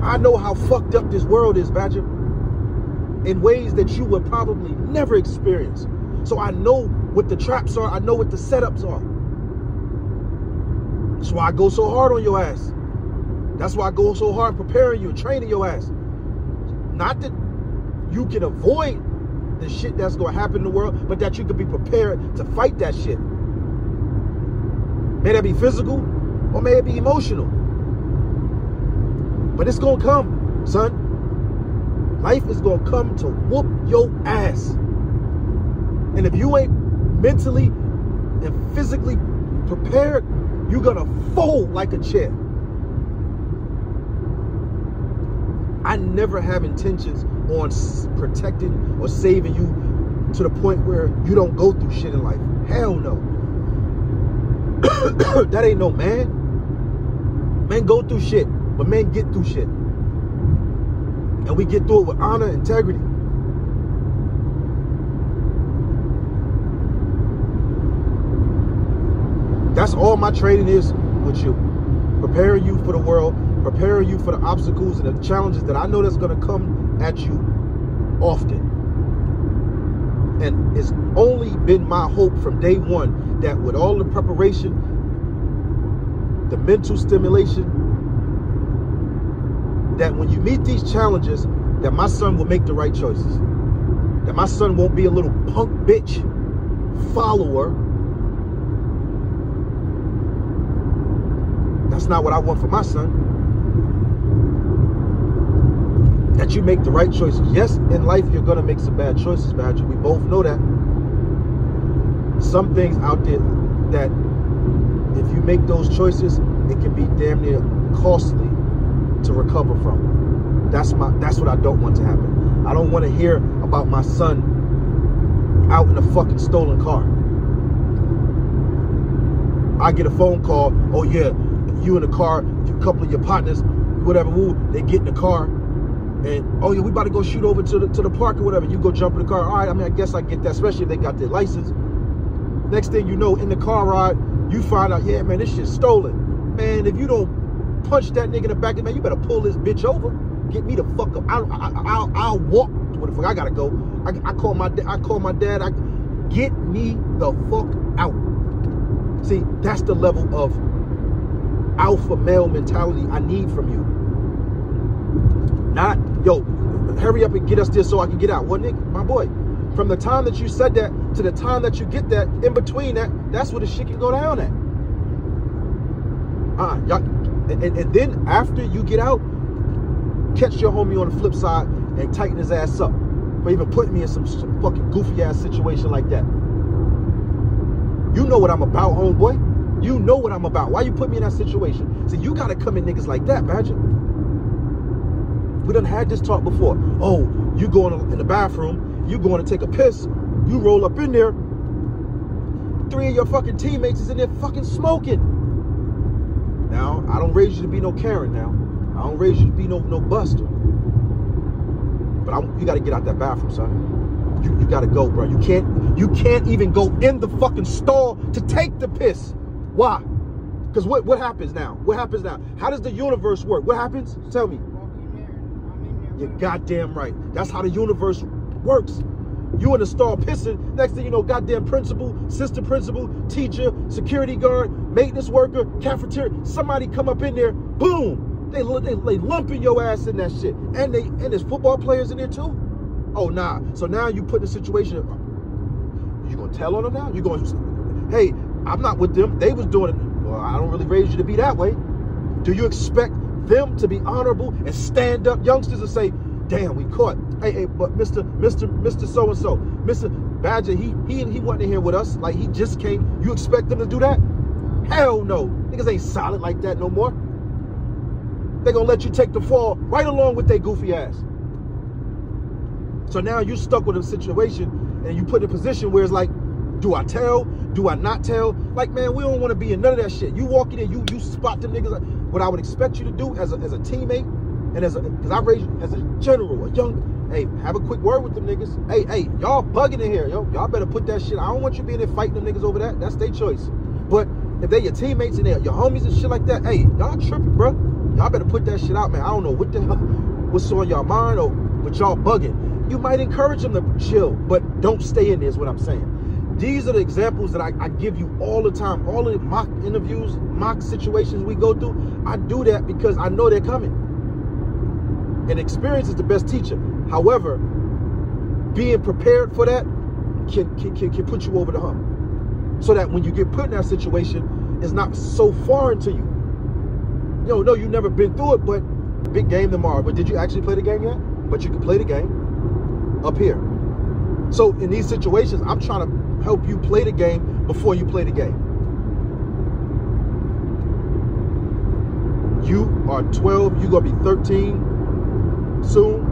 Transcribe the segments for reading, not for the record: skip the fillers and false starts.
I know how fucked up this world is, Badger, in ways that you would probably never experience. So I know what the traps are. I know what the setups are. That's why I go so hard on your ass. That's why I go so hard preparing you and training your ass. Not that you can avoid the shit that's going to happen in the world, but that you can be prepared to fight that shit. May that be physical or may it be emotional. But it's going to come, son. Life is going to come to whoop your ass. And if you ain't mentally and physically prepared, you're going to fold like a chair. I never have intentions on protecting or saving you to the point where you don't go through shit in life. Hell no. That ain't no man. Men go through shit, but men get through shit. And we get through it with honor and integrity. That's all my training is with you. Preparing you for the world, preparing you for the obstacles and the challenges that I know that's going to come at you often. And it's only been my hope from day one that with all the preparation, the mental stimulation, that when you meet these challenges, that my son will make the right choices. That my son won't be a little punk bitch follower. That's not what I want for my son. That you make the right choices. Yes, in life you're gonna make some bad choices, Badger. We both know that. Some things out there that if you make those choices, it can be damn near costly to recover from. That's what I don't want to happen. I don't want to hear about my son out in a fucking stolen car. I get a phone call, oh yeah, you in the car, a couple of your partners, whatever, they get in the car, and oh yeah, we about to go shoot over to the park or whatever. You go jump in the car. All right, I mean, I guess I get that, especially if they got their license. Next thing you know, in the car ride, you find out, yeah, man, this shit's stolen. Man, if you don't punch that nigga in the back, man, you better pull this bitch over. Get me the fuck up. I'll walk to where the fuck I gotta go. I call my dad. Get me the fuck out. See, that's the level of alpha male mentality I need from you. Not, yo, hurry up and get us there so I can get out. Well, nigga, my boy, from the time that you said that to the time that you get that, in between that, that's where the shit can go down at. And then after you get out, catch your homie on the flip side and tighten his ass up for even putting me in some fucking goofy ass situation like that. You know what I'm about, homeboy. You know what I'm about. Why you put me in that situation? See, you gotta come in niggas like that, Badger. We done had this talk before. Oh, you going in the bathroom, you going to take a piss, you roll up in there, 3 of your fucking teammates is in there fucking smoking. Now, I don't raise you to be no Karen now. I don't raise you to be no buster. But you gotta get out that bathroom, son. You gotta go, bro. You can't even go in the fucking stall to take the piss. Why? Because what happens now? What happens now? How does the universe work? What happens? Tell me. You're goddamn right. That's how the universe works. You in the stall pissing. Next thing you know, goddamn principal, assistant principal, teacher, security guard, maintenance worker, cafeteria. Somebody come up in there. Boom. They lumping your ass in that shit. And there's football players in there too. Oh nah. So now you put in a situation. You gonna tell on them now? You going? Hey, I'm not with them. They was doing it. Well, I don't really raise you to be that way. Do you expect them to be honorable and stand up youngsters and say, damn, we caught. Hey, but Mr. So-and-so, Mr. Badger, he wasn't here with us. Like, he just came. You expect them to do that? Hell no. Niggas ain't solid like that no more. They gonna let you take the fall right along with their goofy ass. So now you're stuck with a situation and you put in a position where it's like, do I tell? Do I not tell? Like, man, we don't want to be in none of that shit. You walk in and you spot them niggas. What I would expect you to do as a teammate and because I raised you as a general, a young, hey, have a quick word with them niggas. Hey, y'all bugging in here, yo. Y'all better put that shit. I don't want you being there fighting them niggas over that. That's their choice. But if they your teammates and they're your homies and shit like that, hey, y'all tripping, bro. Y'all better put that shit out, man. I don't know what the hell, what's on y'all mind, or but y'all bugging. You might encourage them to chill, but don't stay in there is what I'm saying. These are the examples that I give you all the time. All of the mock interviews, mock situations we go through, I do that because I know they're coming. And experience is the best teacher. However, being prepared for that can put you over the hump. So that when you get put in that situation, it's not so foreign to you. You know, you've never been through it, but big game tomorrow. But did you actually play the game yet? But you can play the game up here. So in these situations, I'm trying to help you play the game before you play the game. You are 12, you're gonna be 13 soon.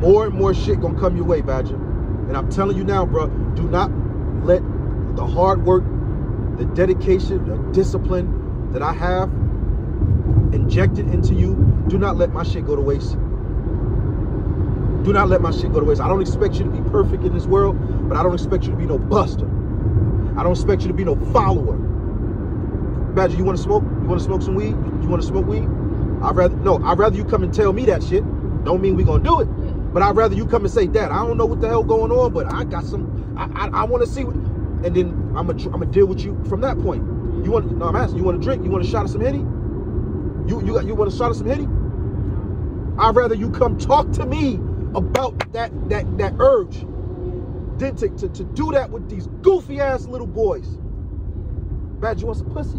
More and more shit gonna come your way, Badger. And I'm telling you now, bro, do not let the hard work, the dedication, the discipline that I have injected into you, do not let my shit go to waste. Do not let my shit go to waste. I don't expect you to be perfect in this world, but I don't expect you to be no buster. I don't expect you to be no follower. Badger, you want to smoke? You want to smoke some weed? You want to smoke weed? I'd rather you come and tell me that shit. Don't mean we gonna do it, but I'd rather you come and say, Dad, I don't know what the hell going on, but I got some. I want to see what, and then I'm gonna deal with you from that point. You want? No, I'm asking. You want to drink? You want a shot of some Henny? You want a shot of some Henny? I'd rather you come talk to me about that urge than to do that with these goofy ass little boys. Bad, you want some pussy?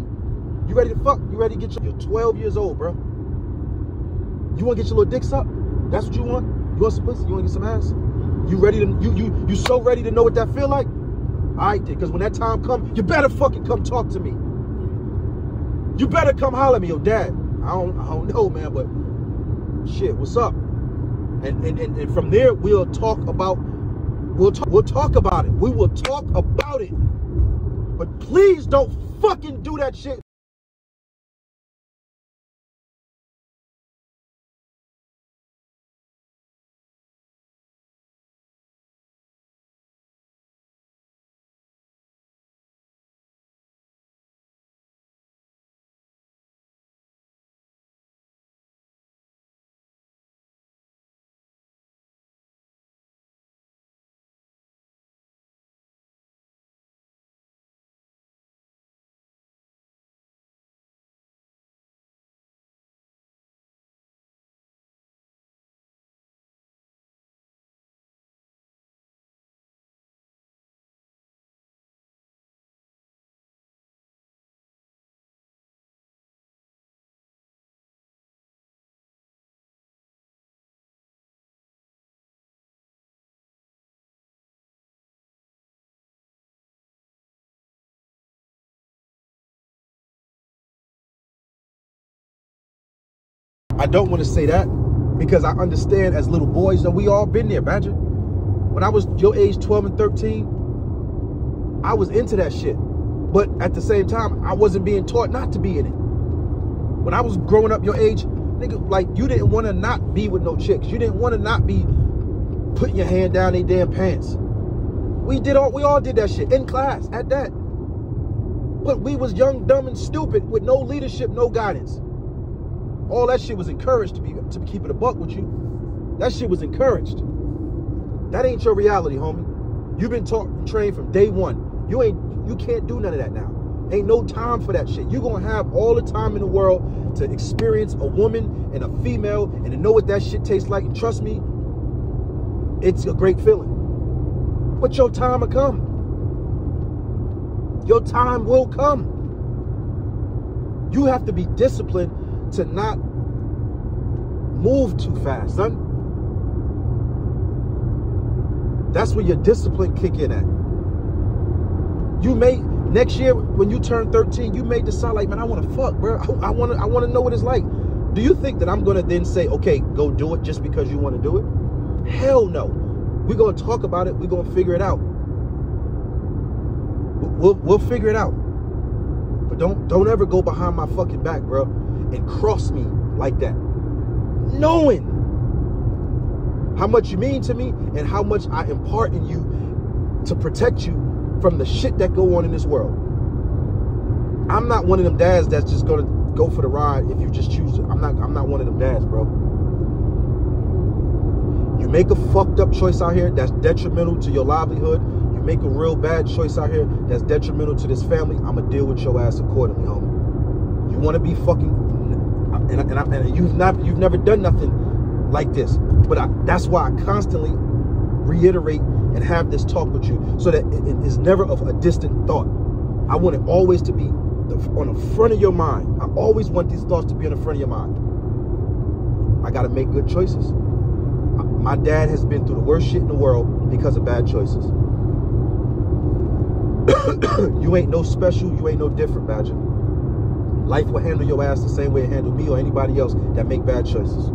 You ready to fuck? You ready to get you're 12 years old, bro. You want to get your little dicks up? That's what you want? You want some pussy? You want to get some ass? You ready to you so ready to know what that feel like? All right, then, because when that time comes, you better fucking come talk to me. You better come holler at me, yo, Dad. I don't know, man, but shit, what's up? And from there we'll talk about it. We will talk about it. But please don't fucking do that shit. I don't want to say that because I understand as little boys that we all been there, Badger. When I was your age, 12 and 13, I was into that shit. But at the same time, I wasn't being taught not to be in it. When I was growing up your age, nigga, like, you didn't want to not be with no chicks. You didn't want to not be putting your hand down their damn pants. We all did that shit in class at that. But we was young, dumb, and stupid with no leadership, no guidance. All that shit was encouraged to keep it a buck with you. That shit was encouraged. That ain't your reality, homie. You've been taught and trained from day one. You can't do none of that now. Ain't no time for that shit. You're gonna have all the time in the world to experience a woman and a female and to know what that shit tastes like. And trust me, it's a great feeling. But your time will come. Your time will come. You have to be disciplined to not move too fast, son. That's where your discipline kick in at. You may, next year when you turn 13, you may decide like, man, I want to fuck, bro. I want to know what it's like. Do you think that I'm going to then say, okay, go do it just because you want to do it? Hell no. We're going to talk about it. We're going to figure it out. We'll figure it out. But don't ever go behind my fucking back, bro, and cross me like that. Knowing how much you mean to me and how much I impart in you to protect you from the shit that go on in this world. I'm not one of them dads that's just gonna go for the ride if you just choose it. I'm not one of them dads, bro. You make a fucked up choice out here that's detrimental to your livelihood. You make a real bad choice out here that's detrimental to this family. I'ma deal with your ass accordingly, homie. You want to be fucking, and you've never done nothing like this, but that's why I constantly reiterate and have this talk with you, so that it is never of a distant thought. I want it always to be on the front of your mind. I always want these thoughts to be on the front of your mind. I got to make good choices. My dad has been through the worst shit in the world because of bad choices. You ain't no special. You ain't no different, Badger. Life will handle your ass the same way it handled me or anybody else that make bad choices.